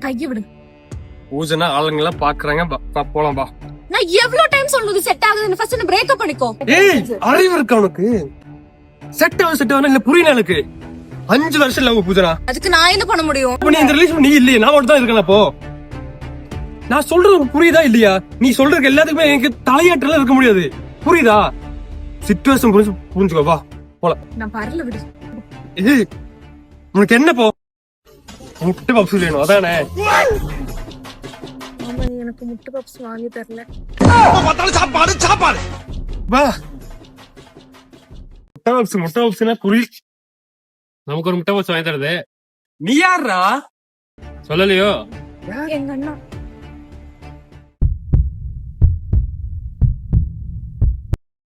கைய விடு. பூஜனா ஆளுங்க எல்லாம் பாக்குறாங்க, போலாம் பா. நான் எவ்வளவு டைம் சொல்றது செட் ஆகுதுன்னு ஃபர்ஸ்ட் பிரேக்கப் பண்ணிக்கோ. ஏய் அறிவு இருக்கா உனக்கு? செட் ஆகும் இல்ல புரியல எனக்கு. 5 வருஷம் லவ் பூஜனா. அதுக்கு நான் என்ன பண்ண முடியும்? அப்ப நீ இந்த ரிலேஷன் நீ இல்லையே, நான் மட்டும் தான் இருக்கேன். அப்போ நான் சொல்றது புரியுதா இல்லையா? நீ சொல்றது எல்லாத்துக்குமே எனக்கு தலையாட்டல இருக்க முடியாது, புரியுதா? சிச்சுவேஷன் புரிஞ்சுக்கோ, வா போலாம். நான் பரல விடு. ஏய் உனக்கு என்ன போ? முட்டை பப்ஸ் வேணும் அதானே? ஆமா, எனக்கு முட்டை பப்ஸ் வாங்கி தரல. சாப்பாடு வா. முட்டை பப்ஸ்னா புரியல. நமக்கு ஒரு முட்டை பப்ஸ் வாங்கி தருது. நீ யாரா? சொல்லலையோ? எங்க அண்ணா.